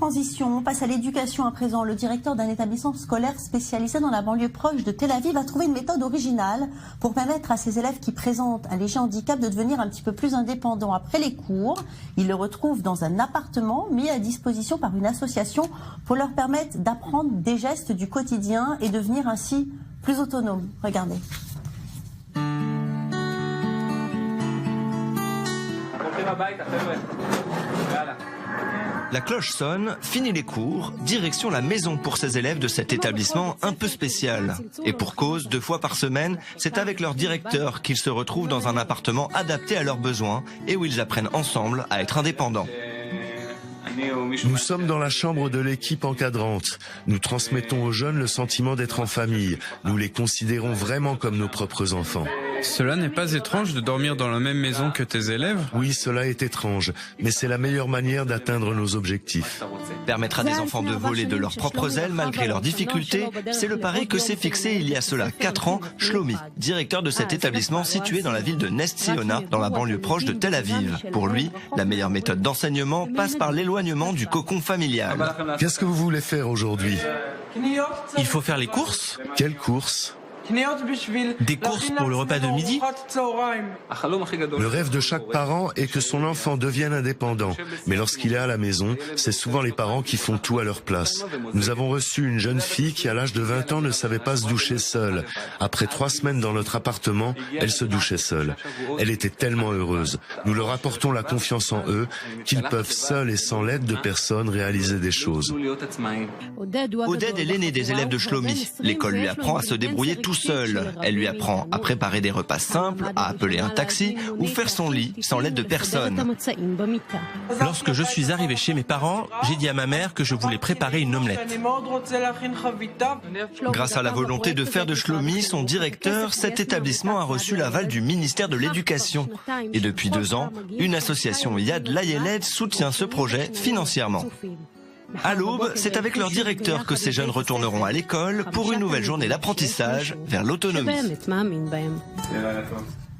Transition, on passe à l'éducation à présent. Le directeur d'un établissement scolaire spécialisé dans la banlieue proche de Tel Aviv a trouvé une méthode originale pour permettre à ses élèves qui présentent un léger handicap de devenir un petit peu plus indépendants après les cours. Ils le retrouvent dans un appartement mis à disposition par une association pour leur permettre d'apprendre des gestes du quotidien et devenir ainsi plus autonomes. Regardez. La cloche sonne, fini les cours, direction la maison pour ces élèves de cet établissement un peu spécial. Et pour cause, 2 fois par semaine, c'est avec leur directeur qu'ils se retrouvent dans un appartement adapté à leurs besoins et où ils apprennent ensemble à être indépendants. Nous sommes dans la chambre de l'équipe encadrante. Nous transmettons aux jeunes le sentiment d'être en famille. Nous les considérons vraiment comme nos propres enfants. Cela n'est pas étrange de dormir dans la même maison que tes élèves? Oui, cela est étrange, mais c'est la meilleure manière d'atteindre nos objectifs. Permettre à des enfants de voler de leurs propres ailes malgré leurs difficultés, c'est le pari que s'est fixé il y a cela 4 ans Shlomi, directeur de cet établissement situé dans la ville de Nest Tsiona, dans la banlieue proche de Tel Aviv. Pour lui, la meilleure méthode d'enseignement passe par l'éloignement du cocon familial. Qu'est-ce que vous voulez faire aujourd'hui? Il faut faire les courses. Quelles courses? Des courses pour le repas de midi. Le rêve de chaque parent est que son enfant devienne indépendant. Mais lorsqu'il est à la maison, c'est souvent les parents qui font tout à leur place. Nous avons reçu une jeune fille qui, à l'âge de 20 ans, ne savait pas se doucher seule. Après 3 semaines dans notre appartement, elle se douchait seule. Elle était tellement heureuse. Nous leur apportons la confiance en eux, qu'ils peuvent seuls et sans l'aide de personne réaliser des choses. Oded est l'aîné des élèves de Shlomi. L'école lui apprend à se débrouiller tout seul. Elle lui apprend à préparer des repas simples, à appeler un taxi ou faire son lit sans l'aide de personne. Lorsque je suis arrivé chez mes parents, j'ai dit à ma mère que je voulais préparer une omelette. Grâce à la volonté de faire de Shlomi son directeur, cet établissement a reçu l'aval du ministère de l'Éducation. Et depuis 2 ans, une association Yad Layeled soutient ce projet financièrement. À l'aube, c'est avec leur directeur que ces jeunes retourneront à l'école pour une nouvelle journée d'apprentissage vers l'autonomie.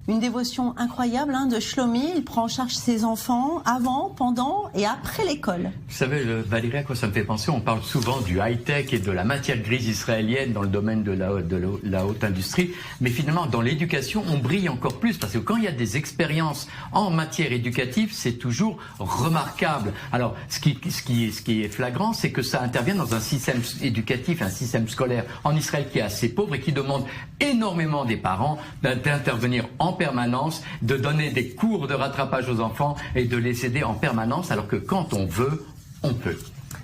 Une dévotion incroyable de Shlomi. Il prend en charge ses enfants avant, pendant et après l'école. Vous savez, Valérie, à quoi ça me fait penser? On parle souvent du high-tech et de la matière grise israélienne dans le domaine de la haute industrie. Mais finalement, dans l'éducation, on brille encore plus parce que quand il y a des expériences en matière éducative, c'est toujours remarquable. Alors, ce qui est flagrant, c'est que ça intervient dans un système éducatif, un système scolaire en Israël qui est assez pauvre et qui demande énormément des parents d'intervenir en permanence, de donner des cours de rattrapage aux enfants et de les aider en permanence, alors que quand on veut, on peut.